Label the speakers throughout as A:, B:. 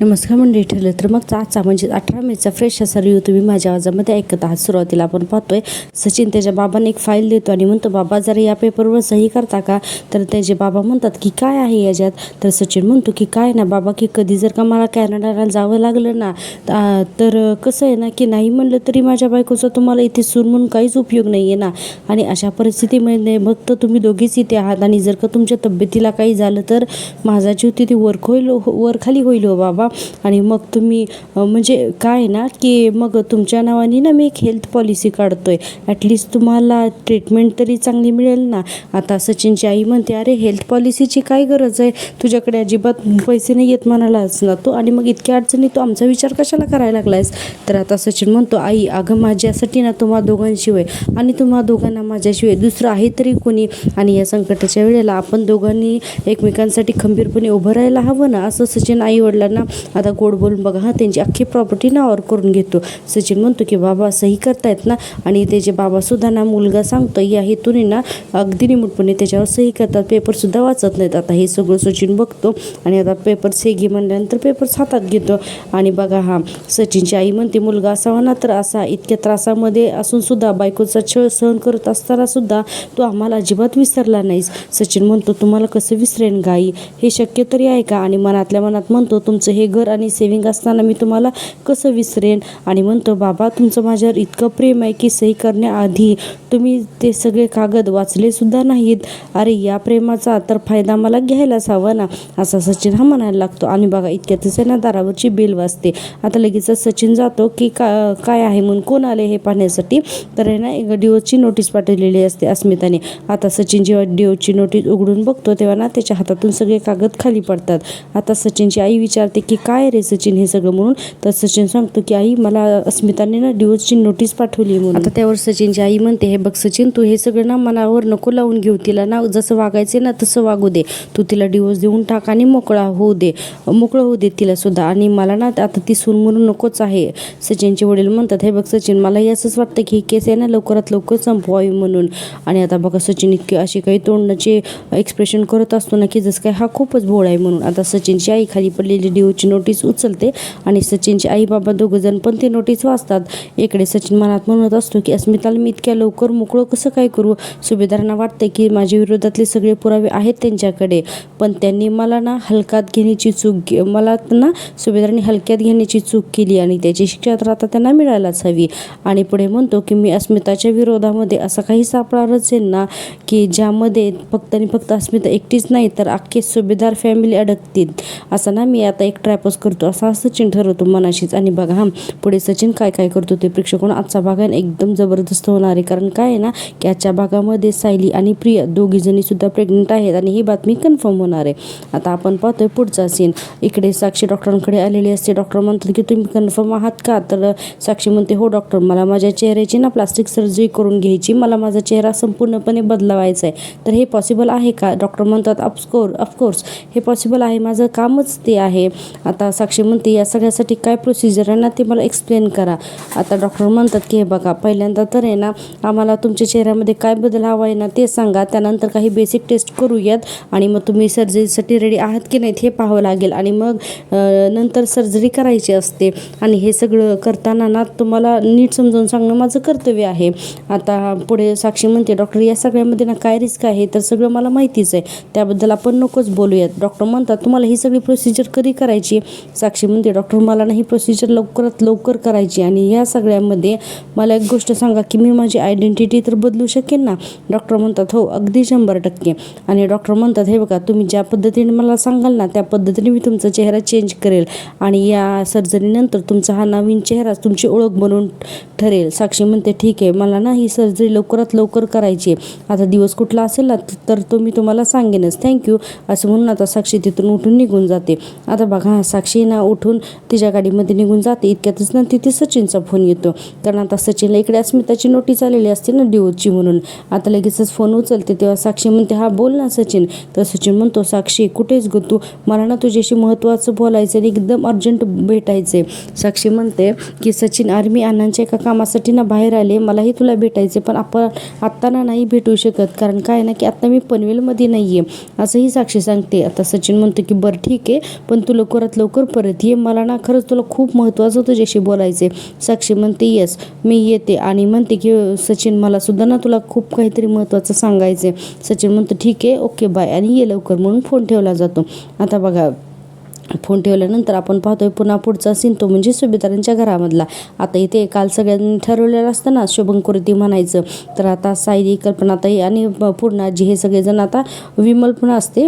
A: नमस्कार मंडळी, ठरलं तर मग आजचा म्हणजे 18 मेचा फ्रेश असा रिव्ह्यू तुम्ही माझ्या आवाजामध्ये ऐकत आहात. सुरुवातीला आपण पाहतोय सचिन त्याच्या बाबांना एक फाईल देतो आणि म्हणतो, बाबा जरा या पेपरवर सही करता का? तर त्याचे बाबा म्हणतात की काय आहे याच्यात? तर सचिन म्हणतो की काय ना बाबा, की कधी जर का मला कॅनडाला जावं लागलं ना तर कसं आहे ना की नाही म्हणलं तरी माझ्या बायकोचा तुम्हाला इथे सून म्हणून काहीच उपयोग नाही आहे ना. आणि अशा परिस्थितीमध्ये फक्त तुम्ही दोघीच इथे आहात आणि जर का तुमच्या तब्येतीला काही झालं तर माझा जीव तिथे वरखाली होईल हो बाबा. आणि मग तुम्ही म्हणजे काय ना की मग तुमच्या नावाने ना मी एक हेल्थ पॉलिसी काढतोय, ॲटलिस्ट तुम्हाला ट्रीटमेंट तरी चांगली मिळेल ना. आता सचिनची आई म्हणते, अरे हेल्थ पॉलिसीची काय गरज आहे, तुझ्याकडे अजिबात पैसे नाही येत म्हणालाच ना तू, आणि मग इतक्या अडचणी तू आमचा विचार कशाला करायला लागलायस? तर आता सचिन म्हणतो, आई अगं माझ्यासाठी ना तुम्हा दोघांशिवाय आणि तुम्हा दोघांना माझ्याशिवाय दुसरं आहे तरी कोणी, आणि या संकटाच्या वेळेला आपण दोघांनी एकमेकांसाठी खंबीरपणे उभं राहायला हवं ना. असं सचिन आई वडिलांना आता गोड बोलून बघा त्यांची अख्खी प्रॉपर्टी नावावर करून घेतो. सचिन म्हणतो की बाबा सही करतायत ना, आणि त्याचे बाबासुद्धा ना मुलगा सांगतो या हेतूने ना अगदी निमूटपणे त्याच्यावर सही करतात, पेपरसुद्धा वाचत नाहीत. आता हे सगळं सचिन बघतो आणि आता पेपर सेगी म्हणल्यानंतर पेपर हातात घेतो. आणि बघा हा सचिनची आई म्हणते, मुलगा असावा ना तर असा, इतक्या त्रासामध्ये असून सुद्धा बायकोचा छळ सहन करत असताना सुद्धा तू आम्हाला अजिबात विसरला नाहीस. सचिन म्हणतो, तुम्हाला कसं विसरेन गाई, हे शक्य तरी आहे का? आणि मनातल्या मनात म्हणतो, तुमचं हे घर आणि सेविंग असताना मी तुम्हाला कसं विसरेन? आणि म्हणतो, बाबा तुमचं माझ्यावर इतकं प्रेम आहे की सही करण्याआधी तुम्ही ते सगळे कागद वाचले सुद्धा नाहीत. अरे या प्रेमाचा तर फायदा मला घ्यायलाच हवा ना, असा सचिन हा म्हणायला लागतो. आणि बघा इतक्यातच ना दारावरची बेल वाजते. आता लगेच सचिन जातो की काय आहे म्हणून, कोण आले हे पाहण्यासाठी. तर आहे ना एक डिओची नोटीस पाठवलेली असते अस्मिताने. आता सचिन जेव्हा डिओची नोटीस उघडून बघतो तेव्हा ना त्याच्या हातातून सगळे कागद खाली पडतात. आता सचिनची आई विचारते की काय रे सचिन हे सगळं म्हणून. तर सचिन सांगतो की आई मला अस्मिताने ना डिवोर्सची नोटीस पाठवली म्हणून. आता त्यावर सचिनची आई म्हणते, हे बघ सचिन तू हे सगळं ना मनावर नको लावून घेऊ, तिला ना जसं वागायचे ना तसं वागू दे, तू तिला डिवोर्स देऊन टाक आणि मोकळं होऊ दे तिला सुद्धा, आणि मला ना आता ती सून म्हणून नकोच आहे. सचिनचे वडील म्हणतात, हे बघ सचिन मलाही असंच वाटतं की ही केस आहे ना लवकरात लवकर संपवावी म्हणून. आणि आता बघा सचिन इतके असे काही तोंडाचे एक्सप्रेशन करत असतो ना की जसं काय हा खूपच भोळा आहे म्हणून. आता सचिनची आई खाली पडलेली डिओची नोटीस उचलते आणि सचिनचे आई बाबा दोघंजण पण ती नोटीस वाचतात. इकडे सचिन मनात म्हणत असतो की अस्मिताला मी इतक्या लवकर मोकळं कसं काय करू? सुभेदारांना वाटते की माझ्या विरोधातले सगळे पुरावे आहेत त्यांच्याकडे, पण त्यांनी मला ना सुभेदारांनी हलक्यात घेण्याची चूक केली आणि त्याची शिक्षा तर आता त्यांना मिळायलाच हवी. आणि पुढे म्हणतो की मी अस्मिताच्या विरोधामध्ये असा काही सापळा रचेन ना की ज्यामध्ये फक्त आणि फक्त अस्मिता एकटीच नाही तर अख्खे सुभेदार फॅमिली अडकतील, असा ना मी आता एक ट्रॅपच करतो, असा सचिन ठरवतो मनाशीच. आणि बघा पुढे सचिन काय काय करतो ते प्रेक्षकांना आजचा भाग आहे एकदम जबरदस्त होणार आहे. कारण काय आहे ना की आजच्या भागामध्ये सायली आणि प्रिया दोघीजणी सुद्धा प्रेग्नंट आहेत आणि ही बातमी कन्फर्म होणार आहे. आता आपण पाहतोय पुढचा सीन. इकडे साक्षी डॉक्टरांकडे आलेली असते. डॉक्टर म्हणतात की तुम्ही कन्फर्म आहात का? तर साक्षी म्हणते, हो डॉक्टर, मला माझ्या चेहऱ्याची ना प्लास्टिक सर्जरी करून घ्यायची, मला माझा चेहरा संपूर्णपणे बदलवायचा आहे. तर हे पॉसिबल आहे का? डॉक्टर म्हणतात, ऑफकोर्स हे पॉसिबल आहे, माझं कामच ते आहे. आता साक्षी म्हणते, या सगळ्यासाठी काय प्रोसिजर आहे ना ते मला एक्सप्लेन करा. आता डॉक्टर म्हणतात की हे बघा, पहिल्यांदा तर आहे ना आम्हाला तुमच्या चेहऱ्यामध्ये काय बदल हवा आहे ना ते सांगा, त्यानंतर काही बेसिक टेस्ट करूयात आणि मग तुम्ही सर्जरीसाठी रेडी आहात की नाहीत हे पाहावं लागेल, आणि मग नंतर सर्जरी करायची असते. आणि हे सगळं करताना ना तुम्हाला नीट समजावून सांगणं माझं कर्तव्य आहे. आता पुढे साक्षी म्हणते, डॉक्टर या सगळ्यामध्ये ना काय रिस्क आहे तर सगळं मला माहितीच आहे, त्याबद्दल आपण नकोच बोलूयात. डॉक्टर म्हणतात, तुम्हाला ही सगळी प्रोसिजर कधी करायची? साक्षी म्हणते, डॉक्टर मला ना ही प्रोसिजर लवकरात लवकर करायची, आणि या सगळ्यामध्ये मला एक गोष्ट सांगा की मी माझी आयडेंटिटी तर बदलू शकेन ना? डॉक्टर म्हणतात, हो अगदी 100%. आणि डॉक्टर म्हणतात, हे बघा तुम्ही ज्या पद्धतीने मला सांगाल ना त्या पद्धतीने मी तुमचा चेहरा चेंज करेल, आणि या सर्जरीनंतर तुमचा हा नवीन चेहरा तुमची ओळख बनून ठरेल. साक्षी म्हणते, ठीक आहे, मला ना ही सर्जरी लवकरात लवकर करायची आहे, आता दिवस कुठला असेल ना तर तो मी तुम्हाला सांगेनच, थँक्यू, असं म्हणून आता साक्षी तिथून उठून निघून जाते. आता बघा साक्षी ना उठून तिच्या गाडीमध्ये निघून जाते. इतक्यातच ना तिथे सचिनचा फोन येतो, कारण आता सचिनला इकडे अस्मिताची नोटीस आलेली असते ना डिवोर्सची म्हणून. आता लगेचच फोन उचलते तेव्हा साक्षी म्हणते, हा बोल ना सचिन. तर सचिन म्हणतो, साक्षी कुठेच गो तू, मला ना तुझ्याशी महत्त्वाचं बोलायचं आणि एकदम अर्जंट भेटायचे. साक्षी म्हणते की सचिन, आर्मी अण्णांच्या एका कामासाठी ना बाहेर आले, मलाही तुला भेटायचे, पण आपण आत्ता ना नाही भेटू शकत, कारण काय ना की आत्ता मी पनवेलमध्ये नाही आहे, असंही साक्षी सांगते. आता सचिन म्हणतो की बरं ठीक आहे, पण तू लवकरात लवकरात लवकर परत ये, मला ना खरंच तुला खूप महत्त्वाचं तुझ्याशी बोलायचं आहे. साक्षी म्हणते येस मी येते आणि म्हणते की सचिन मला सुद्धा ना तुला खूप काहीतरी महत्त्वाचं सांगायचं आहे. सचिन म्हणतो ठीक आहे ओके बाय आणि ये लवकर म्हणून फोन ठेवला जातो. आता बघा फोन ठेवल्यानंतर आपण पाहतोय पुन्हा पुढचा सीन तो म्हणजे सुभेदारांच्या घरामधला. आता इथे काल सगळ्यांनी ठरवलेलं असतं ना शुभंकरोती म्हणायचं, तर आता सायली, कल्पनाताई आणि पूर्णाजी हे सगळेजण आता विमल पण असते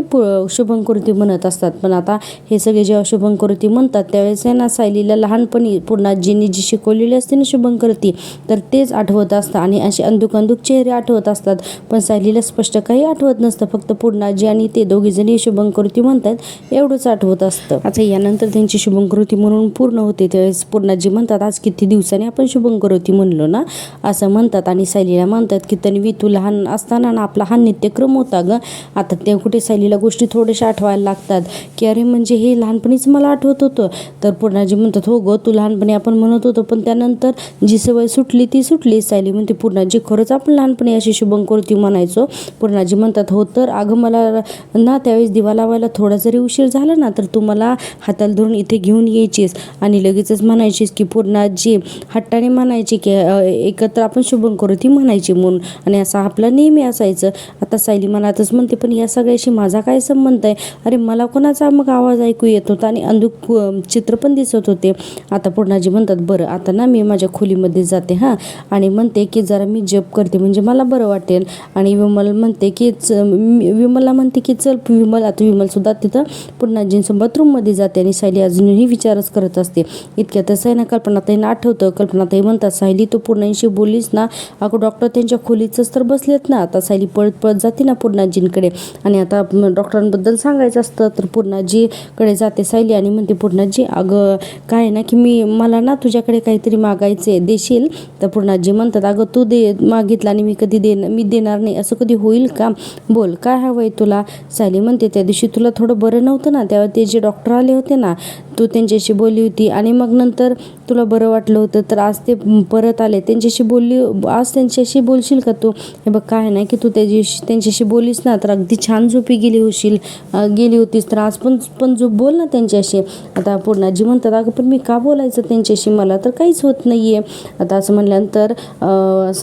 A: शुभंकरोती म्हणत असतात. पण आता हे सगळे जेव्हा शुभंकरोती म्हणतात त्यावेळेस आहे ना सायलीला लहानपणी पूर्णाजींनी जी शिकवलेली असते ना शुभंकरोती तर तेच आठवत असतं आणि असे अंधुक चेहरे आठवत असतात. पण सायलीला स्पष्ट काही आठवत नसतं, फक्त पूर्णाजी आणि ते दोघीजणी शुभंकरोती म्हणतात एवढंच आठवत असतं. आता यानंतर त्यांची शुभंकरोती म्हणून पूर्ण होते त्यावेळेस पूर्णाजी म्हणतात आज किती दिवसांनी आपण शुभंकरोती म्हणलो ना असं म्हणतात आणि सायलीला म्हणतात की तन्वी तू लहान असताना ना आपला हा नित्यक्रम होता ग. आता ते कुठे सायलीला गोष्टी थोड्याशा आठवायला लागतात की अरे म्हणजे हे लहानपणीच मला आठवत होतं. तर पूर्णाजी म्हणतात हो ग तू लहानपणी आपण म्हणत होतो पण त्यानंतर जी सवय सुटली ती सुटली. सायली म्हणते पूर्णाजी खरंच आपण लहानपणी अशी शुभंकरोती म्हणायचो. पूर्णाजी म्हणतात हो तर अगं मला ना त्यावेळेस दिवा लावायला थोडा जरी उशीर झाला ना तर तू मला हाताला धरून इथे घेऊन यायचीस आणि लगेचच म्हणायचीस की पूर्णाजी हट्टाने म्हणायची की एकत्र आपण शुभंकरोती म्हणायची म्हणून आणि असं आपला नेहमी असायचं. आता सायली मनातच म्हणते पण या सगळ्याशी माझा काय संबंध आहे. अरे मला कोणाचा मग आवाज ऐकू येत होता आणि अंधुक चित्र पण दिसत होते. आता पूर्णाजी म्हणतात बरं आता ना मी माझ्या खोलीमध्ये जाते हां आणि म्हणते की जरा मी जप करते म्हणजे मला बरं वाटेल. आणि विमलला म्हणते की चल विमल. आता विमलसुद्धा तिथं पूर्णाजींसोबत रूममध्ये जाते आणि सायली अजूनही विचारच करत असते. इतक्यातच आहे ना कल्पनाताईंना आठवतं. कल्पनाताई म्हणतात सायली तू पूर्णांशी बोललीस ना, अगं डॉक्टर त्यांच्या खोलीतच तर बसलेत ना. आता सायली पळत जाते ना पूर्णाजींकडे आणि आता डॉक्टरांबद्दल सांगायचं असतं तर पूर्णाजीकडे जाते सायली आणि म्हणते पूर्णाजी अगं काय ना की मला ना तुझ्याकडे काहीतरी मागायचे देशील. तर पूर्णाजी म्हणतात अगं तू मागितलं आणि मी देणार नाही असं कधी होईल का, बोल काय हवंय तुला. सायली म्हणते त्या दिवशी तुला थोडं बरं नव्हतं ना तेव्हा ते जे डॉक्टर आले होते ना तू त्यांच्याशी बोलली होती आणि मग नंतर तुला बरं वाटलं होतं तर आज ते परत आले आज त्यांच्याशी बोलशील का तू. हे बघ काय नाही की तू त्यांच्याशी बोललीस ना तर अगदी छान झोपी गेली होतीस तर आज पण झोप बोल ना त्यांच्याशी. आता पूर्णाजी म्हणतात अगं पण मी का बोलायचं त्यांच्याशी, मला तर काहीच होत नाही आहे. आता असं म्हणल्यानंतर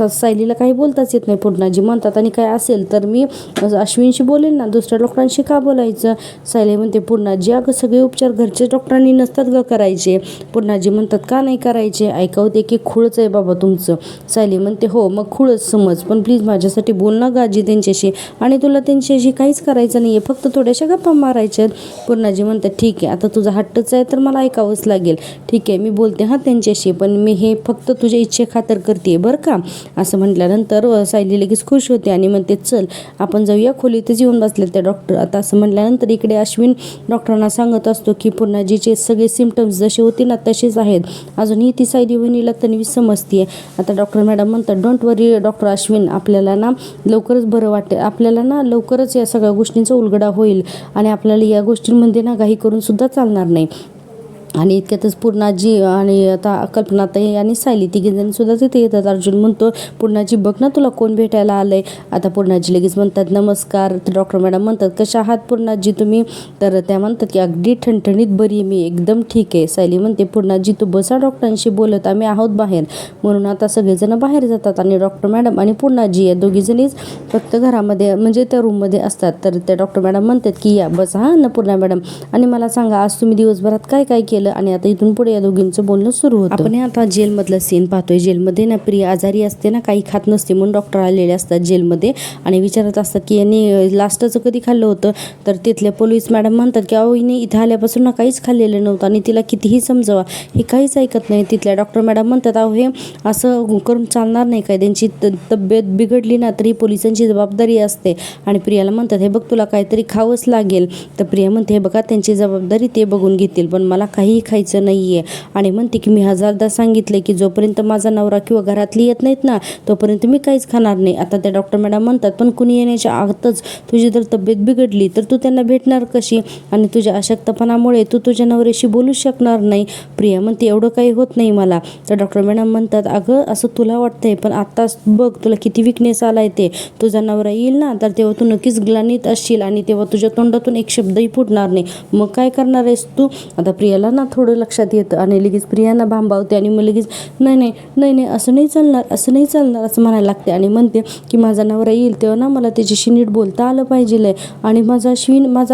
A: सायलीला काही बोलताच येत नाही. पूर्णाजी म्हणतात आणि काय असेल तर मी अश्विनशी बोलेल ना, दुसऱ्या डॉक्टरांशी का बोलायचं. सायली म्हणते पूर्णाजी अगं सगळे उपचार घरच्या डॉक्टरांनी नसतात ग करायचे. पूर्णाजी म्हणतात का नाही करायचे, ऐकावते की खूळच आहे बाबा तुमचं. सायली म्हणते हो मग खूळच समज पण प्लीज माझ्यासाठी बोल ना गाजी त्यांच्याशी आणि तुला त्यांच्याशी काहीच करायचं नाही आहे, फक्त थोड्याशा गप्पा मारायच्यात. पूर्णाजी म्हणतात ठीक आहे आता तुझा हट्टच आहे तर मला ऐकावंच लागेल. ठीक आहे मी बोलते हां त्यांच्याशी पण मी हे फक्त तुझ्या इच्छेखातर करते बरं का. असं म्हटल्यानंतर सायली लगेच खुश होते आणि म्हणते चल आपण जाऊया खोलीतच येऊन बसले ते डॉक्टर. आता असं म्हटल्यानंतर इकडे अश्विन डॉक्टरांना सांगत असतो की पूर्णाजीचे सगळे सिम्पटम्स जसे होते ना तसेच आहेत, अजूनही ती सायली वहिनीला तन्वी समजते. आता डॉक्टर मॅडम म्हणतात डोंट वरी डॉक्टर अश्विन आपल्याला ना लवकरच बरं वाटेल, आपल्याला ना लवकरच या सगळ्या गोष्टींचा उलगडा होईल आणि आपल्याला या गोष्टींमध्ये ना घाई करून सुद्धा चालणार नाही. आणि इतक्यातच पूर्णाजी आणि आता कल्पनाताई आणि सायली तिघीजण सुद्धा तिथे येतात. अर्जुन म्हणतो पूर्णाजी बघ ना तुला कोण भेटायला आलंय. आता पूर्णाजी लगेच म्हणतात नमस्कार. तर डॉक्टर मॅडम म्हणतात कशा आहात पूर्णाजी तुम्ही. तर त्या म्हणतात की अगदी ठणठणीत बरी मी एकदम ठीक आहे. सायली म्हणते पूर्णाजी तू बसा डॉक्टरांशी बोलत, आम्ही आहोत बाहेर. म्हणून आता सगळेजण बाहेर जातात आणि डॉक्टर मॅडम आणि पूर्णाजी या दोघीजणीच फक्त घरामध्ये म्हणजे त्या रूममध्ये असतात. तर त्या डॉक्टर मॅडम म्हणतात की या बसा हां पूर्णा मॅडम आणि मला सांगा आज तुम्ही दिवसभरात काय काय केलं. आणि आता इथून पुढे या दोघींचं बोलणं सुरू होतं. आपण आता जेलमधला सीन पाहतोय. जेलमध्ये ना प्रिया आजारी असते ना, काही खात नसते म्हणून डॉक्टर आलेले असतात जेलमध्ये आणि विचारत असतात की यांनी लास्टचं कधी खाल्लं होतं. तर तिथल्या पोलीस मॅडम म्हणतात की अहो हिने इथं आल्यापासून ना काहीच खाल्लेलं नव्हतं आणि तिला कितीही समजावा हे काहीच ऐकत नाही. तिथल्या डॉक्टर मॅडम म्हणतात अहो हे असं करून चालणार नाही काय, त्यांची तब्येत बिघडली ना तरी पोलिसांची जबाबदारी असते. आणि प्रियाला म्हणतात हे बघ तुला काहीतरी खावंच लागेल. तर प्रिया म्हणते हे बघा त्यांची जबाबदारी ते बघून घेतील पण मला काही काहीही खायचं नाही आहे आणि म्हणते की मी हजारदा सांगितलं की जोपर्यंत माझा नवरा किंवा घरातली येत नाहीत ना तोपर्यंत मी काहीच खाणार नाही. आता त्या डॉक्टर मॅडम म्हणतात पण कुणी येण्याच्या आतच तुझी जर तब्येत बिघडली तर तू त्यांना भेटणार कशी आणि तुझ्या अशक्तपणामुळे तू तुझ्या नवऱ्याशी बोलू शकणार नाही. प्रिया म्हणते एवढं काही होत नाही मला. तर डॉक्टर मॅडम म्हणतात अगं असं तुला वाटतंय पण आत्ताच बघ तुला किती विकनेस आलाय ते. तुझा नवरा येईल ना तर तेव्हा तू नक्कीच ग्लानीत असशील आणि तेव्हा तुझ्या तोंडातून एक शब्दही फुटणार नाही. मग काय करणार आहेस तू. आता प्रियाला ना थोडं लक्षात येतं आणि लगेच प्रियांना भांबावते आणि मग लगेच नाही नाही नाही नाही असं नाही चालणार असं नाही चालणार असं म्हणायला लागते आणि म्हणते की माझा नवरा येईल तेव्हा ना मला त्याच्याशी नीट बोलता आलं पाहिजे आणि माझा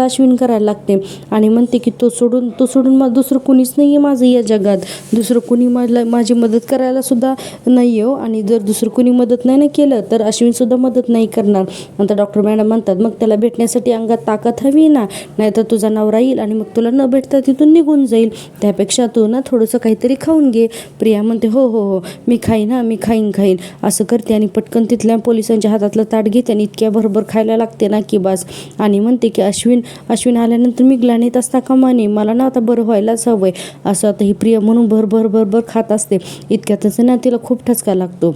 A: अश्विन करायला लागते आणि म्हणते की तो सोडून मग दुसरं कुणीच नाही आहे माझं या जगात. दुसरं कुणी माझी मदत करायला सुद्धा नाही हो आणि जर दुसरं कुणी मदत नाही ना केलं तर अश्विनसुद्धा मदत नाही करणार. नंतर डॉक्टर मॅडम म्हणतात मग त्याला भेटण्यासाठी अंगात ताकद हवी ना नाहीतर तुझा नवरा येईल आणि मग तुला न भेटता तिथून निघून जाईल. त्यापेक्षा तू ना थोडंसं काहीतरी खाऊन घे. प्रिया म्हणते हो हो हो मी खाईन असं करते आणि पटकन तिथल्या पोलिसांच्या हातातलं ताट घेते आणि इतक्या भरभर खायला लागते ना की बस आणि म्हणते की अश्विन आल्यानंतर मी ग्लानीत असता कामा नये मला ना आता बरं व्हायलाच हवंय असं. आता ही प्रिया म्हणून भर खात असते. इतक्यातच ना तिला खूप ठसका लागतो.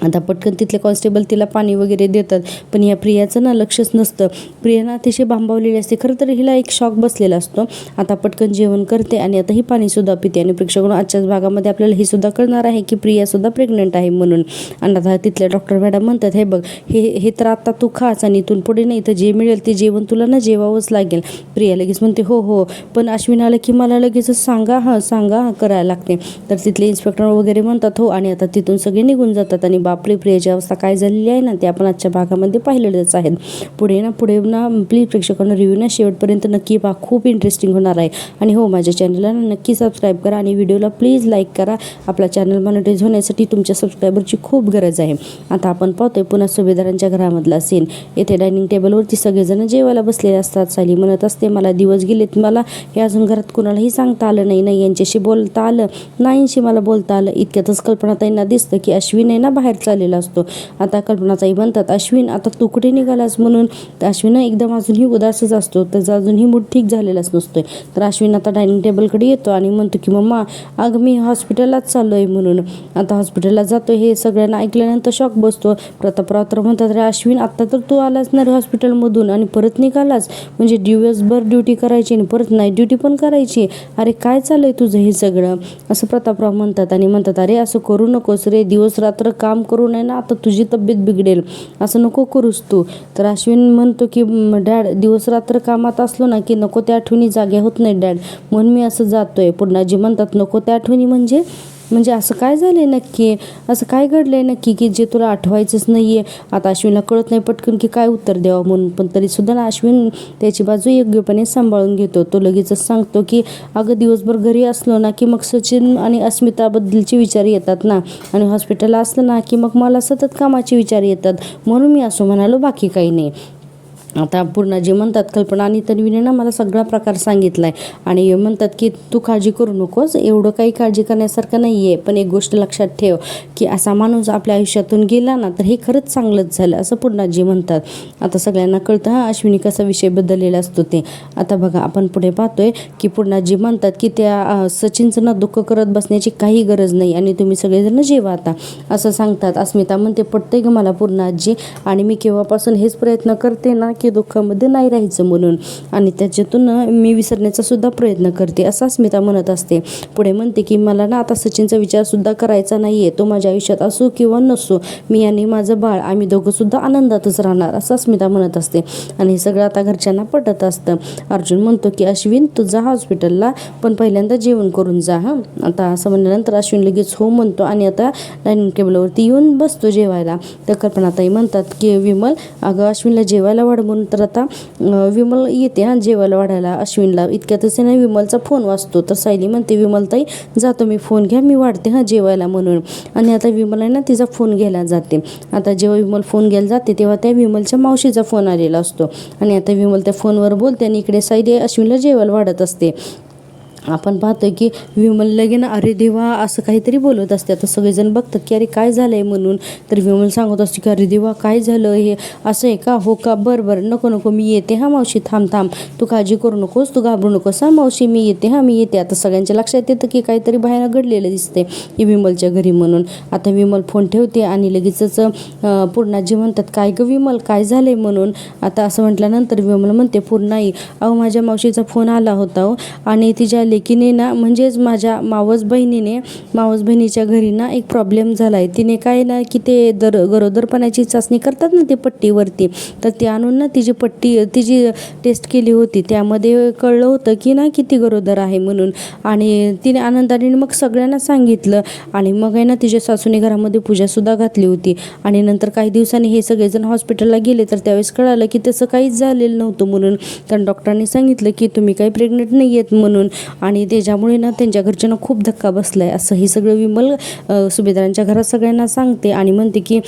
A: आता पटकन तिथले कॉन्स्टेबल तिला पाणी वगैरे देतात पण या प्रियाचं ना लक्षच नसतं. प्रिया ना अतिशय भांबावलेली असते. खरं तर हिला एक शॉक बसलेला असतो. आता पटकन जेवण करते आणि आता ही पाणीसुद्धा पिते आणि प्रेक्षकांनो आजच्याच भागामध्ये आपल्याला हे सुद्धा कळणार आहे की प्रियासुद्धा प्रेग्नंट आहे म्हणून. आणि आता तिथल्या डॉक्टर मॅडम म्हणतात हे बघ हे तर आता तू खास आणि इथून पुढे नाही तर जे मिळेल ते जेवण तुला ना जेवावंच लागेल. प्रिया लगेच म्हणते हो हो पण अश्विन आलं की मला लगेचच सांगा करायला लागते. तर तिथले इन्स्पेक्टर वगैरे म्हणतात हो आणि आता तिथून सगळे निघून जातात आणि बापरे प्रियाची अवस्था काय झालेली आहे ना ते आपण आजच्या भागामध्ये पाहिलेलंच आहे. पुढे ना प्लीज प्रेक्षकांना रिव्ह्यू ना शेवटपर्यंत नक्की पहा. खूप इंटरेस्टिंग होणार आहे. आणि हो माझ्या चॅनलला नक्की सबस्क्राईब करा आणि व्हिडिओला प्लीज लाईक करा. आपला चॅनल मॉनिटाईज होण्यासाठी तुमच्या सबस्क्रायबरची खूप गरज आहे. आता आपण पाहतोय पुन्हा सुभेदारांच्या घरामधला सीन. येथे डायनिंग टेबलवरती सगळेजण जेवायला बसलेले असतात. सायली म्हणत असते मला दिवस गेलेत मला हे अजून घरात कुणालाही सांगता आलं नाही यांच्याशी बोलता आलं नाहीशी मला बोलता आलं. इतक्यातच कल्पनाताईंना दिसतं की अश्विन आहे ना बाहेर चाललेला असतो. आता कल्पनाताई म्हणतात अश्विन आता तू कुठे निघालास म्हणून. तर अश्विन एकदम अजूनही उदासच असतो. त्याचा अजूनही मूड ठीक झालेलाच नसतोय. तर अश्विन आता डायनिंग टेबलकडे येतो आणि म्हणतो की मम्मा अगं मी हॉस्पिटललाच चाललो आहे म्हणून. आता हॉस्पिटलला जातो. हे सगळ्यांना ऐकल्यानंतर शॉक बसतो. प्रतापराव तर म्हणतात रे अश्विन आत्ता तर तू आलास ना रे हॉस्पिटलमधून आणि परत निघालास म्हणजे दिवसभर ड्युटी करायची आणि परत नाईट ड्युटी पण करायची. अरे काय चाललंय तुझं हे सगळं असं प्रतापराव म्हणतात आणि म्हणतात अरे असं करू नकोस रे दिवस रात्र काम करू नये ना आता तुझी तब्येत बिघडेल असं नको करूस तू. तर अश्विन म्हणतो की डॅड दिवस रात्र कामात असलो ना की नको त्या आठवणी जाग्या होत नाही डॅड म्हणून मी असं जातोय. पुन्हाजी म्हणतात नको त्या आठवणी म्हणजे असं काय झालंय नक्की असं काय घडलंय नक्की की जे तुला आठवायचंच नाहीये. आता अश्विनला कळत नाही पटकन की काय उत्तर द्यावं म्हणून पण तरी सुद्धा ना अश्विन त्याची बाजू योग्यपणे सांभाळून घेतो. तो लगेचच सांगतो की अगं दिवसभर घरी असलो ना की मग सचिन आणि अस्मिताबद्दलचे विचार येतात ना आणि हॉस्पिटलला असलं ना की मग मला सतत कामाचे विचार येतात म्हणून मी असं म्हणालो बाकी काही नाही. आता पूर्णाजी म्हणतात कल्पना आणि तन्वीने ना मला सगळा प्रकार सांगितला आहे आणि म्हणतात की तू काळजी करू नकोस एवढं काही काळजी करण्यासारखं नाही आहे पण एक गोष्ट लक्षात ठेव की असा माणूस आपल्या आयुष्यातून गेला ना तर हे खरंच चांगलंच झालं असं पूर्णाजी म्हणतात. आता सगळ्यांना कळतं अश्विनी कसा विषय बदललेला असतो ते. आता बघा आपण पुढे पाहतोय की पूर्णाजी म्हणतात की त्या सचिनचं ना दुःख करत बसण्याची काही गरज नाही आणि तुम्ही सगळेजण जेवा आता असं सांगतात. अस्मिता म्हणते पटतंय ग मला पूर्णाजी आणि मी केव्हापासून हेच प्रयत्न करते ना की दुःखामध्ये नाही राहायचं म्हणून आणि त्याच्यातून मी विसरण्याचा सुद्धा प्रयत्न करते असं अस्मिता म्हणत असते. पुढे म्हणते की मला ना आता सचिनचा विचार सुद्धा करायचा नाहीये तो माझ्या आयुष्यात असो किंवा नसो मी आणि माझं बाळ आम्ही दोघं सुद्धा आनंदातच राहणार असं अस्मिता म्हणत असते आणि हे सगळं आता घरच्यांना पटत असतं. अर्जुन म्हणतो की अश्विन तू जा हॉस्पिटलला पण पहिल्यांदा जेवण करून जा हां. आता असं म्हणल्यानंतर अश्विन लगेच हो म्हणतो आणि आता डायनिंग टेबलवरती येऊन बसतो जेवायला. तर कल्पनाताई म्हणतात की विमल अगं अश्विनला जेवायला वाढ म्हणून. तर आता विमल येते हां जेवायला वाढायला अश्विनला. इतक्यातच ना विमलचा फोन वाजतो. तर सायली म्हणते विमलताई जातो मी फोन घ्या मी वाढते हां जेवायला म्हणून आणि आता विमल आहे ना तिचा फोन घ्यायला जाते. आता जेव्हा विमल फोन घ्यायला जाते तेव्हा त्या विमलच्या मावशीचा फोन आलेला असतो आणि आता विमल त्या फोनवर बोलते आणि इकडे सायली अश्विनला जेवायला वाढत असते. आपण पाहतोय की विमल लगेन अरे देवा असं काहीतरी बोलत असते. आता सगळेजण बघतात की अरे काय झालंय म्हणून. तर विमल सांगत असते की अरे देवा काय झालं, हे असं आहे का, हो का, बरं बरं, नको नको मी येते हा मावशी, थांब थांब, तू काळजी करू नकोस, तू घाबरू नकोस हा मावशी, मी येते हा, मी येते. आता सगळ्यांच्या लक्षात येतं की काहीतरी भयानक घडलेलं दिसते की विमलच्या घरी म्हणून. आता विमल फोन ठेवते आणि लगेचच पूर्णाजी म्हणतात काय गं विमल काय झालंय म्हणून. आता असं म्हटल्यानंतर विमल म्हणते पूर्णाई अहो माझ्या मावशीचा फोन आला होता हो, आणि तिच्या लेकीने ना म्हणजेच माझ्या मावस बहिणीच्या घरी ना एक प्रॉब्लेम झाला आहे. तिने काय ना की ते गरोदरपणाची चाचणी करतात ना ते पट्टीवरती, तर ते आणून ना तिची टेस्ट केली होती. त्यामध्ये कळलं होतं की ना किती गरोदर आहे म्हणून. आणि तिने आनंदाने मग सगळ्यांना सांगितलं. आणि मग आहे ना तिच्या सासूने घरामध्ये पूजासुद्धा घातली होती. आणि नंतर काही दिवसांनी हे सगळेजण हॉस्पिटलला गेले, तर त्यावेळेस कळालं की तसं काहीच झालेलं नव्हतं म्हणून. कारण डॉक्टरांनी सांगितलं की तुम्ही काही प्रेग्नेंट नाही आहेत म्हणून. आणि त्याच्यामुळे ना त्यांच्या घरच्यांना खूप धक्का बसलाय. असं हे सगळं विमल सुभेदारांच्या घरात सगळ्यांना सांगते आणि म्हणते की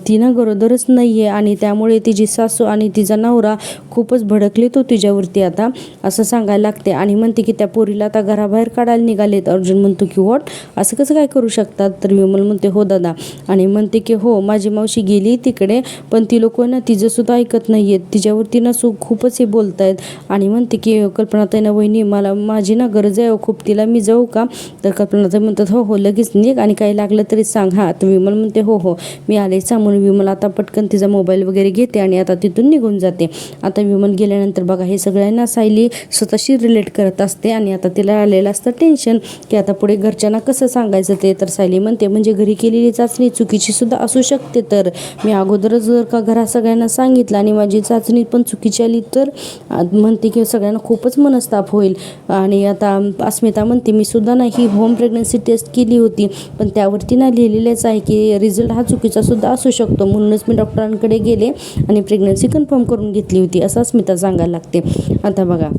A: ती ना गरोदरच नाही आहे, आणि त्यामुळे तिची सासू आणि तिचा नवरा खूपच भडकले तो तिच्यावरती आता, असं सांगायला लागते. आणि म्हणते की त्या पोरीला आता घराबाहेर काढायला निघालेत. अर्जुन म्हणतो की व्हॉट, असं कसं काय करू शकतात. तर विमल म्हणते हो दादा, आणि म्हणते की हो माझी मावशी गेली तिकडे, पण ती लोक ना तिचं सुद्धा ऐकत नाही आहेत, तिच्यावरती ना खूपच हे बोलत आहेत. आणि म्हणते की कल्पनाताई ना वहिनी माझी ना गरज आहे खूप, तिला मी जाऊ का. तर कल्पनाताई म्हणतात हो हो लगेच निघ, आणि काही लागलं तरी सांग हा. तर विमल म्हणते हो हो मी आले म्हणून विमल आता पटकन तिचा मोबाईल वगैरे घेते आणि आता तिथून निघून जाते. आता विमल गेल्यानंतर बघा हे सगळ्यांना सायली स्वतःशी रिलेट करत असते. आणि आता तिला आलेलं असतं टेन्शन की आता पुढे घरच्यांना कसं सांगायचं ते. तर सायली म्हणते म्हणजे घरी केलेली चाचणी चुकीची सुद्धा असू शकते, तर मी अगोदरच जर का घरात सगळ्यांना सांगितलं आणि माझी चाचणी पण चुकीची आली तर म्हणते की सगळ्यांना खूपच मनस्ताप होईल. आणि आता अस्मिता म्हणते मी सुद्धा ना ही होम प्रेग्नन्सी टेस्ट केली होती, पण त्यावरती ना लिहिलेलंच आहे की रिझल्ट हा चुकीचा सुद्धा असू शकतो, म्हणूनच मी डॉक्टरांकडे गेले आणि प्रेग्नन्सी कन्फर्म करून घेतली होती, असं अस्मिता सांगायला लागते. आता बघा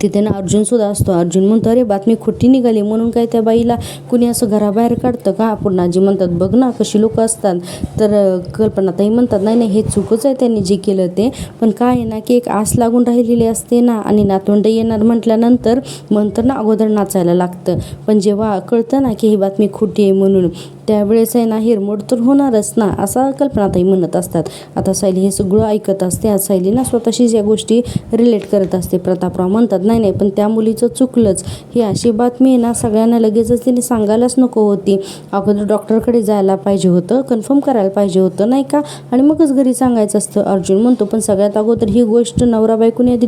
A: तिथे ना अर्जुन सुद्धा असतो. अर्जुन म्हणतो अरे बातमी खोटी निघाली म्हणून काय त्या बाईला कुणी असं घराबाहेर काढतं का. पूर्णाजी म्हणतात बघ ना कशी लोक असतात. तर कल्पनाताई म्हणतात नाही नाही हे चुकच आहे त्यांनी जे केलं ते, पण काय आहे ना की एक आस लागून राहिलेली असते ना, आणि नातवंड येणार म्हटल्यानंतर नंतर ना अगोदर नाचायला लागतं, पण जेव्हा कळतं ना की ही बातमी खोटी आहे म्हणून त्यावेळेस आहे ना हिरमोड तर होणारच ना, असा कल्पनाताई म्हणत असतात. आता सायली हे सगळं ऐकत असते. आज सायली ना स्वतःशीच या गोष्टी रिलेट करत असते. प्रतापराव म्हणतात नाही नाही पण त्या मुलीचं चुकलंच, ही अशी बातमी आहे ना सगळ्यांना लगेचच तिने सांगायलाच नको होती, अगोदर डॉक्टरकडे जायला पाहिजे होतं, कन्फर्म करायला पाहिजे होतं नाही का, आणि मगच घरी सांगायचं असतं. अर्जुन म्हणतो पण सगळ्यात अगोदर ही गोष्ट नवरा बायकोने आधी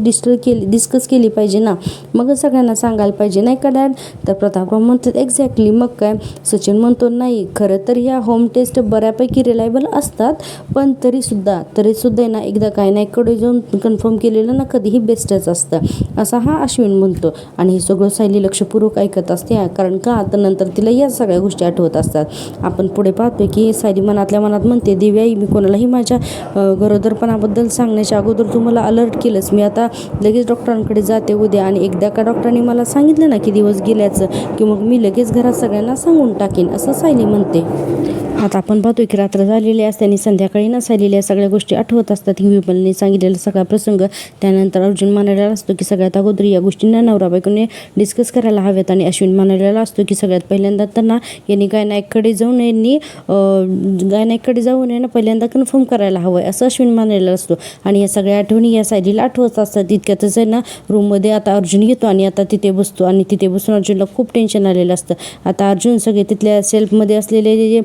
A: डिस्कस केली पाहिजे ना, मगच सगळ्यांना सांगायला पाहिजे नाही का डॅड. तर प्रतापराव म्हणतात एक्झॅक्टली मग काय. सचिन म्हणतो नाही खरं तर ह्या होम टेस्ट बऱ्यापैकी रिलायबल असतात, पण तरीसुद्धा ना एकदा काय नाही कडे जाऊन कन्फर्म केलेलं ना कधीही बेस्टच असतं, असा हा अश्विन म्हणतो. आणि हे सगळं सायली लक्षपूर्वक ऐकत असते, कारण का तर नंतर तिला या सगळ्या गोष्टी आठवत असतात. आपण पुढे पाहतोय की सायली मनातल्या मनात म्हणते दिव्याई मी कोणालाही माझ्या गरोदरपणाबद्दल सांगण्याच्या अगोदर तू मला अलर्ट केलंस, मी आता लगेच डॉक्टरांकडे जाते उद्या, आणि एकदा का डॉक्टरांनी मला सांगितलं ना की दिवस गेल्याचं की मग मी लगेच घरात सगळ्यांना सांगून टाकेन, असं सायली म्हणते. आता आपण पाहतोय की रात्र झालेली असते आणि संध्याकाळी ना सायलीला सगळ्या गोष्टी आठवत असतात की विमलने सांगितलेला सगळा प्रसंग. त्यानंतर अर्जुन म्हणालेला असतो की सगळ्यात अगोदर या गोष्टींना नवरा बायकोने डिस्कस करायला हव्यात, आणि अश्विन म्हणालेला असतो की सगळ्यात पहिल्यांदा तर ना यांनी गायनाईकडे जाऊन ना पहिल्यांदा कन्फर्म करायला हवं आहे, असं अश्विन म्हणालेला असतो. आणि या सगळ्या आठवणी या सायलीला आठवत असतात. इतक्यातच आहे ना रूममध्ये आता अर्जुन येतो आणि आता तिथे बसतो, आणि तिथे बसून अर्जुनला खूप टेन्शन आलेलं असतं. आता अर्जुन सगळे तिथल्या सेल्फमध्ये असलेले जे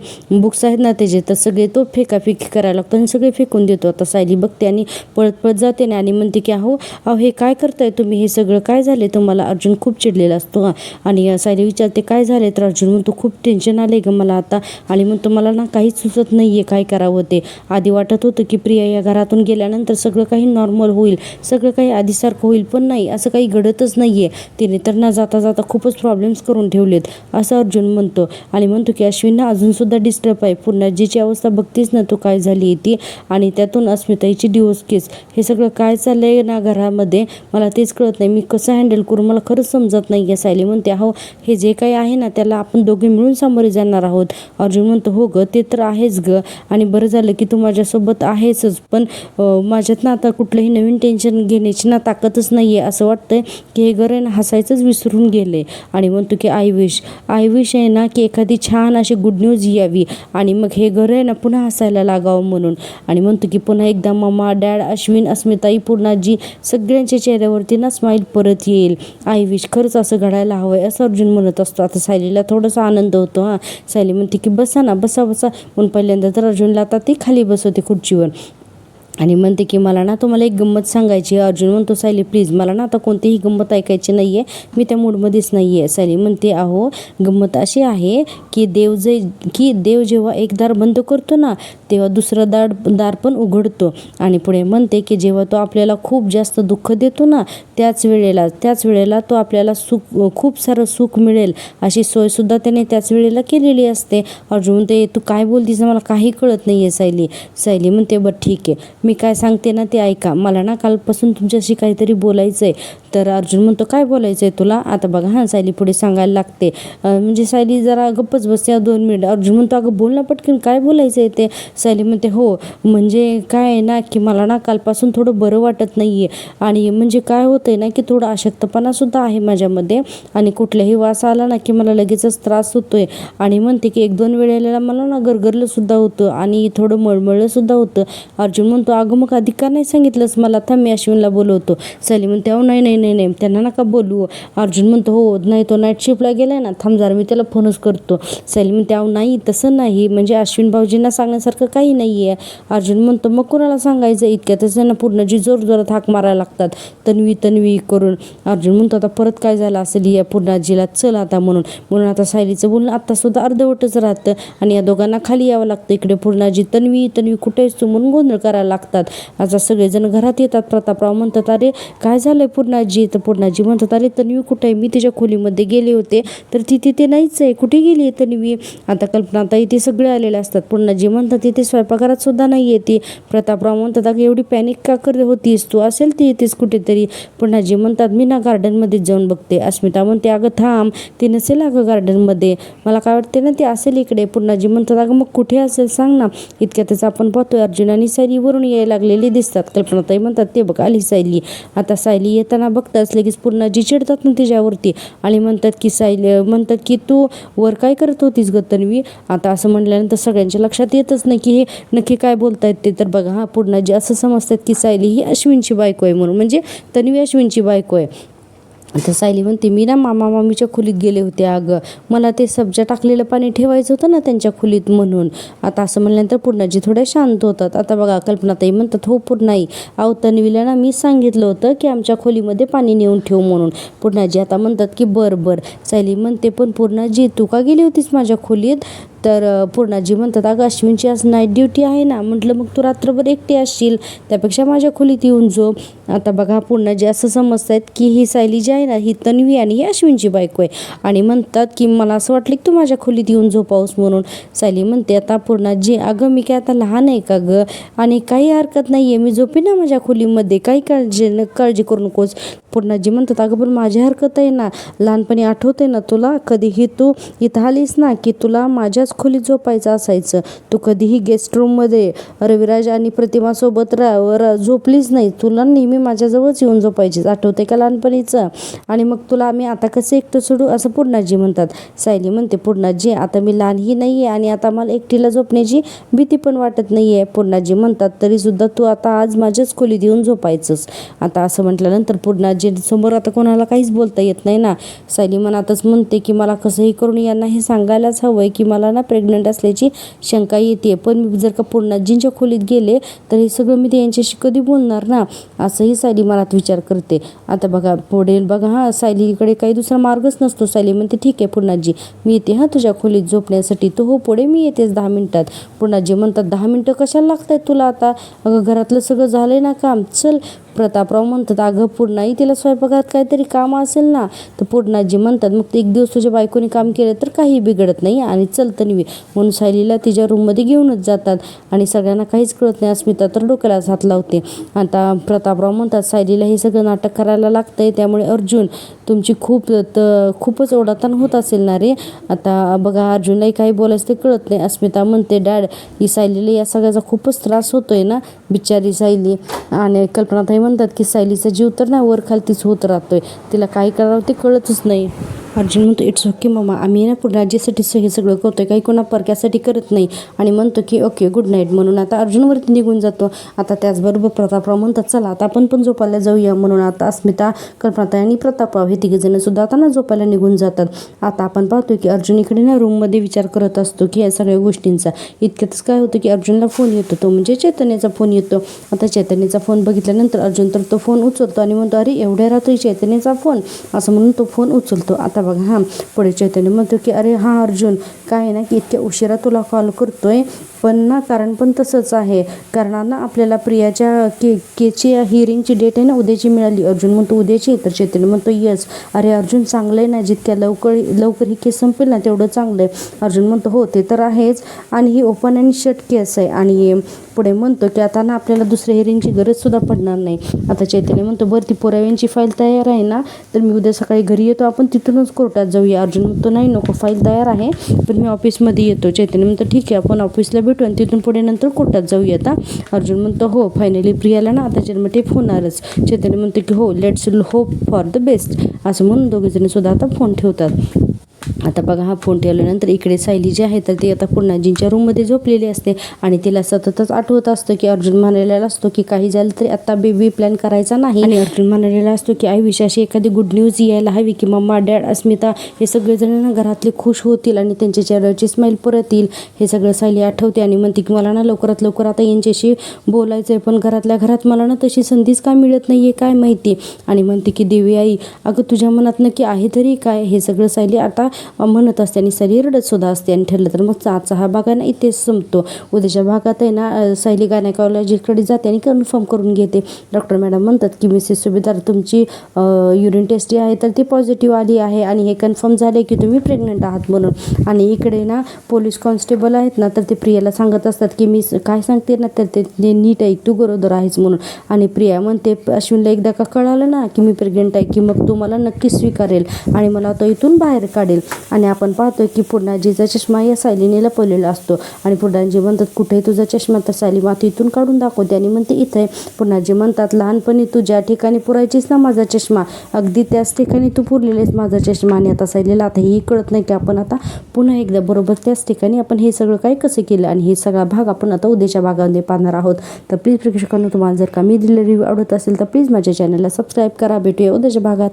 A: बुक्स आहेत ना त्याचे तर सगळे तो फेकाफेकी करायला लागतो आणि सगळे फेकून देतो. आता सायली बघते आणि पळत जाते ना आणि म्हणते की अहो हे काय करताय तुम्ही, हे सगळं काय झाले तुम्हाला. अर्जुन खूप चिडलेला असतो. आणि सायली विचारते काय झाले, तर अर्जुन म्हणतो खूप टेन्शन आलंय ग मला आता, आणि म्हणतो मला ना काहीच सुचत नाहीये काय करावं ते. आधी वाटत होतं की प्रिया या घरातून गेल्यानंतर सगळं काही नॉर्मल होईल, सगळं काही आधीसारखं होईल, पण नाही असं काही घडतच नाहीये, तिने तर ना जाता जाता खूपच प्रॉब्लेम्स करून ठेवलेत, असं अर्जुन म्हणतो. आणि म्हणतो की अश्विन ना अजून सुद्धा डिस्टर्ब गप आहे. पूर्णाजीची अवस्था बघतीस ना तू काय झाली ती, आणि त्यातून अस्मिताईची डिवोर्स केस, हे सगळं काय चाललंय ना घरामध्ये मला तेच कळत नाही. मी कसं हँडल करू मला खरंच समजत नाही आहे. सायली म्हणते हो हे जे काही आहे ना त्याला आपण दोघे मिळून सामोरे जाणार आहोत. अर्जुन म्हणतो हो ग ते तर आहेच ग, आणि बरं झालं की तू माझ्यासोबत आहेसच, पण माझ्यात ना आता कुठलंही नवीन टेन्शन घेण्याची ना ताकदच नाही आहे. असं वाटतंय की हे घर आहे ना हसायचंच विसरून गेले. आणि म्हणतो की आय विश आहे ना की एखादी छान अशी गुड न्यूज यावी आणि मग हे घर आहे ना पुन्हा हसायला लागावं म्हणून. आणि म्हणतो की पुन्हा एकदा मम्मा डॅड अश्विन अस्मिताई पूर्णाजी सगळ्यांच्या चेहऱ्यावरती ना स्माईल परत येईल. आय विश खरंच असं घडायला हवंय असं अर्जुन म्हणत असतो. आता सायलीला थोडासा आनंद होतो. सायली म्हणते की बसा ना बसा म्हणून पहिल्यांदा तर अर्जुनला आता ती खाली बसवते खुर्चीवर आणि म्हणते की मला ना तुम्हाला एक गंमत सांगायची आहे. अर्जुन म्हणतो सायली प्लीज मला ना आता कोणतीही गंमत ऐकायची नाही आहे, मी त्या मूडमध्येच नाही आहे. सायली म्हणते अहो गंमत अशी आहे की देव जेव्हा एक दार बंद करतो ना तेव्हा दुसरं दार पण उघडतो. आणि पुढे म्हणते की जेव्हा तो आपल्याला खूप जास्त दुःख देतो ना त्याच वेळेला तो आपल्याला खूप सारं सुख मिळेल अशी सोयसुद्धा त्याने त्याच वेळेला केलेली असते. अर्जुन म्हणते तू काय बोलतीस मला काही कळत नाही आहे. सायली म्हणते बरं ठीक आहे मी काय सांगते ना ते ऐका, मला ना कालपासून तुमच्याशी काहीतरी बोलायचं आहे. तर अर्जुन म्हणतो काय बोलायचं आहे तुला. आता बघा सायली पुढे सांगायला लागते. म्हणजे सायली जरा गप्पच बसते 2 मिनिट. अर्जुन म्हणतो अगं बोल ना पटकन काय बोलायचं आहे ते. सायली म्हणते हो म्हणजे काय आहे ना की मला ना कालपासून थोडं बरं वाटत नाही आहे, आणि म्हणजे काय होतं आहे ना की थोडं अशक्तपणासुद्धा आहे माझ्यामध्ये, आणि कुठलाही वास आला ना की मला लगेचच त्रास होतो आहे. आणि म्हणते की 1-2 वेळेला मला ना गरगरलंसुद्धा होतं आणि थोडं मळमळलंसुद्धा होतं. अर्जुन म्हणतो अगं मग आधी का नाही सांगितलंस मला, थांब मी अश्विनला बोलवतो. सायली म्हणते अहो नाही त्यांना नका बोलू. अर्जुन म्हणतो हो नाही तो नाईट शिफ्टला गेलाय ना, थांब जरा मी त्याला फोनच करतो. सायली म्हणते अहो नाही तसं नाही, म्हणजे अश्विन भाऊजींना सांगण्यासारखं काही नाही आहे. अर्जुन म्हणतो मग कोणाला सांगायचं, इतक्यातच त्यांना पूर्णजी जोरजोरात हाक मारायला लागतात तन्वी करून. अर्जुन म्हणतो आता परत काय झालं असेल या पूर्णाजीला, चल आता म्हणून आता सायलीचं बोलणं आत्तासुद्धा अर्धवटच राहतं आणि या दोघांना खाली यावं लागतं. इकडे पूर्णाजी तन्वी कुठे आहेस तू म्हणून गोंधळ करायला लागतात. आता सगळेजण घरात येतात. प्रतापराव म्हणतात अरे काय झालंय पूर्णाजी. तर पूर्णाजी म्हणतात अरे तन्वी कुठे आहे, मी तिच्या खोलीमध्ये गेले होते तर ती तिथे नाहीच आहे, कुठे गेली आहे तन्वी. आता कल्पनाताई ते सगळे आलेले असतात. पूर्णाजी म्हणतात तिथे स्वयंपाकघरात सुद्धा नाही आहे ती. प्रतापराव म्हणतात अगं एवढी पॅनिक का करत होतीस तू, असेल ती येतेस कुठेतरी. पूर्णाजी म्हणतात मी ना गार्डनमध्ये जाऊन बघते. अस्मिता म्हणते अगं थांब ती नसेल अगं गार्डनमध्ये, मला काय वाटते ना ती असेल इकडे. पूर्णाजी म्हणतात अगं मग कुठे असेल सांग ना. इतक्यातच आपण पाहतोय अर्जुन आणि सायली वरून यायला लागलेली दिसतात. कल्पनाताई म्हणतात ते बघ आली सायली. आता सायली येताना बघताच लगेच पूर्णाजी चिडतात ना तिच्यावरती आणि म्हणतात की तू वर काय करत होतीस ग तन्वी. आता असं म्हणल्यानंतर सगळ्यांच्या लक्षात येतच नाही की हे नक्की काय बोलतायत ते. तर बघा पूर्णाजी असं समजतात की सायली ही अश्विनची बायको आहे म्हणून, म्हणजे तन्वी अश्विनची बायको आहे. आता सायली म्हणते मी ना मामीच्या खोलीत गेले होते अगं, मला ते सब्जा टाकलेलं पाणी ठेवायचं होतं ना त्यांच्या खोलीत म्हणून. आता असं म्हणल्यानंतर पूर्णाजी थोड्या शांत होतात. आता बघा कल्पनाताई म्हणतात हो पूर्णाई अहो तन्वीला ना मी सांगितलं होतं की आमच्या खोलीमध्ये पाणी नेऊन ठेव म्हणून. पूर्णाजी आता म्हणतात की बरं. सायली म्हणते पण पूर्णाजी तू का गेली होतीस माझ्या खोलीत. तर पूर्णाजी म्हणतात अगं अश्विनची आज नाईट ड्युटी आहे ना, म्हटलं मग तू रात्रभर एकटी असशील त्यापेक्षा माझ्या खोलीत येऊन झोप. आता बघा पूर्णाजी असं समजतात की ही सायली जी आहे ना ही तन्वी आणि ही अश्विनची बायको आहे, आणि म्हणतात की मला असं वाटलं की तू माझ्या खोलीत येऊन झोपावस म्हणून. सायली म्हणते आता पूर्णाजी अगं मी काय आता लहान आहे का गं, आणि काही हरकत नाही आहे मी झोपी ना माझ्या खोलीमध्ये, काही काळजी करू नकोस. पूर्णाजी म्हणतात अगं पण माझी हरकत आहे ना, लहानपणी आठवते ना तुला कधीही तू इथं आलीस ना की तुला माझ्याच खोलीत झोपायचं असायचं, तू कधीही गेस्ट रूममध्ये रविराज आणि प्रतिमासोबत झोपलीच नाही, तुला नेहमी माझ्याजवळच येऊन झोपायचीच, आठवते का लहानपणीचं. आणि मग तुला आम्ही आता कसं एकटं सोडू असं पूर्णाजी म्हणतात. सायली म्हणते पूर्णाजी आता मी लहानही नाही आहे आणि आता मला एकटीला झोपण्याची भीती पण वाटत नाही आहे. पूर्णाजी म्हणतात तरीसुद्धा तू आता आज माझ्याच खोलीत येऊन झोपायचंच. आता असं म्हटल्यानंतर पूर्णाजी समोर आता कोणाला काहीच बोलता येत नाही ना. सायली मनातच म्हणते की मला कसंही करून यांना हे सांगायलाच हवं आहे की मला ना प्रेग्नंट असल्याची शंका येते, पण मी जर का पूर्णाजींच्या खोलीत गेले तर हे सगळं मी ते यांच्याशी कधी बोलणार ना, असंही सायली मनात विचार करते. आता बघा पुढे बघा सायलीकडे काही दुसरा मार्गच नसतो. सायली म्हणते ठीक आहे पूर्णाजी मी येते तुझ्या खोलीत झोपण्यासाठी. तो हो पुढे मी येतेच 10 मिनिटात. पूर्णाजी म्हणतात 10 मिनिटं कशाला लागत आहेत तुला आता, अगं घरातलं सगळं झालंय ना काम, चल प्रतापराव म्हणतात, अगं पूर्णाई, तिला स्वयंपाकात काहीतरी काम असेल ना. तर पूर्णाजी म्हणतात, मग एक दिवस तुझ्या बायकोनी काम केलं तर काही बिघडत नाही आणि चलतं नाही. म्हणून सायलीला तिच्या रूममध्ये घेऊनच जातात आणि सगळ्यांना काहीच कळत नाही. अस्मिता तर डोक्यालाच हात लावते. आता प्रतापराव म्हणतात, सायलीला हे सगळं नाटक करायला लागतंय, त्यामुळे अर्जुन तुमची खूपच ओढाताण होत असेल ना रे. आता बघा, अर्जुनलाही काही बोलायचं ते कळत नाही. अस्मिता म्हणते, डॅड, ही सायलीला या सगळ्याचा खूपच त्रास होतोय ना, बिचारी सायली. आणि कल्पनाताई म्हणतात की सायलीचा जीव तर ना वर खालतीच होत राहतोय, तिला काय करावं ते कळतच नाही. अर्जुन म्हणतो, इट्स ओके मम्मा, आम्ही ना पूर्णाजीसाठी हे सगळं करतोय, काही कोणा परक्यासाठी करत नाही. आणि म्हणतो की ओके, गुड नाईट. म्हणून आता अर्जुनवरती निघून जातो. आता त्याचबरोबर प्रतापराव म्हणतात, चला आता आपण पण झोपायला जाऊया. म्हणून आता अस्मिता, कल्पनाताई आणि प्रतापराव हे तिघेजण सुद्धा आता ना झोपायला निघून जातात. आता आपण पाहतोय की अर्जुन इकडे ना रूममध्ये विचार करत असतो की या सगळ्या गोष्टींचा. इतक्यातच काय होतं की अर्जुनला फोन येतो, तो म्हणजे चैतन्याचा फोन येतो. आता चैतन्याचा फोन बघितल्यानंतर अर्जुन तर तो फोन उचलतो आणि म्हणतो, अरे एवढ्या रात्री चैतन्याचा फोन, असं म्हणून तो फोन उचलतो. आता बघा, हां, पुढे चैतन्य म्हणतो की अरे हां अर्जुन, काय आहे ना की इतक्या उशिरा तुला कॉल करतोय, पण ना कारण पण तसंच आहे. कारण ना आपल्याला प्रियाच्या केची हिअरिंगची डेट आहे ना उद्याची मिळाली. अर्जुन म्हणतो, उद्याची? तर चैतन्य म्हणतो, येस. अरे अर्जुन, चांगलं आहे ना, जितक्या लवकर ही केस संपेल ना तेवढं चांगलं आहे. अर्जुन म्हणतो, हो ते तर आहेच, आणि ही ओपन आणि शट केस आहे. आणि पुढे म्हणतो की आता ना आपल्याला दुसऱ्या हिअरिंगची गरजसुद्धा पडणार नाही. आता चैतन्य म्हणतो, बरं ती पुराव्यांची फाईल तयार आहे ना, तर मी उद्या सकाळी घरी येतो, आपण तिथूनच कोर्टात जाऊया. अर्जुन म्हणतो, नाही नको, फाईल तयार आहे पण मी ऑफिसमध्ये येतो. चैतन्य म्हणतो, ठीक आहे, आपण ऑफिसला भेटू आणि तिथून पुढे नंतर कोर्टात जाऊयात. अर्जुन म्हणतो, हो फायनली प्रियाला ना आता जन्मठेप होणारच. चैतन्य म्हणतो की हो, let's hope for the best. असं म्हणून दोघेजण सुद्धा आता फोन ठेवतात. आता बघा, हा फोन ठेवल्यानंतर इकडे सायली जी आहे तर ती आता पूर्णाजींच्या रूममध्ये झोपलेली असते आणि तिला सततच आठवत असतं की अर्जुन म्हणालेला असतो की काही झालं तरी आता बेबी प्लॅन करायचा नाही. आणि अर्जुन म्हणालेला असतो की आई विषयाशी एखादी गुड न्यूज यायला हवी की मम्मा, डॅड, अस्मिता हे सगळेजण ना घरातले खुश होतील आणि त्यांच्या चेहऱ्याची स्माईल परत येईल. हे सगळं सायली आठवते आणि म्हणते की मला ना लवकरात लवकर आता यांच्याशी बोलायचं आहे, पण घरातल्या घरात मला ना तशी संधीच का मिळत नाही आहे काय माहिती. आणि म्हणते की देवी आई, अगं तुझ्या मनात नक्की आहे तरी काय. हे सगळं सायली आता म्हणत असते आणि सायली रडत सुद्धा असते. आणि ठरलं तर मग आजचा हा भाग आहे ना इथेच संपतो. उद्याच्या भागात आहे ना सायली गायनेकॉलॉजीकडे जाते आणि कन्फर्म करून घेते. डॉक्टर मॅडम म्हणतात की मिसेस सुभेदार, तुमची युरिन टेस्ट जी आहे तर ती पॉझिटिव्ह आली आहे आणि हे कन्फर्म झाले की तुम्ही प्रेग्नंट आहात म्हणून. आणि इकडे ना पोलीस कॉन्स्टेबल आहेत ना तर ते प्रियाला सांगत असतात की मी काय सांगते ना तर ते नीट ऐक, तू गरोदर आहेस म्हणून. आणि प्रिया म्हणते, अश्विनला एकदा का कळालं ना की मी प्रेग्नंट आहे की मग तो मला नक्कीच स्वीकारेल आणि मला तो इथून बाहेर काढेल. आणि आपण पाहतोय की पूर्णाजीचा चष्मा या सायलीने लपवलेला असतो. आणि पूर्णाजी म्हणतात, कुठे तुझा चष्मा. तर सायली मातीतून काढून दाखवते आणि म्हणते, इथे. पूर्णाजी म्हणतात, लहानपणी तू ज्या ठिकाणी पुरायचीस ना माझा चष्मा, अगदी त्याच ठिकाणी तू पुरलेलेस माझा चष्मा. आणि आता सायलीला आता हेही कळत नाही की आपण आता पुन्हा एकदा बरोबर त्याच ठिकाणी आपण हे सगळं काय कसं केलं. आणि हे सगळा भाग आपण आता उद्याच्या भागामध्ये पाहणार आहोत. तर प्लीज प्रेक्षकांना, तुम्हाला जर का मी दिलेला रिव्ह्यू आवडत असेल तर प्लीज माझ्या चॅनलला सबस्क्राईब करा. भेटूया उद्याच्या भागात.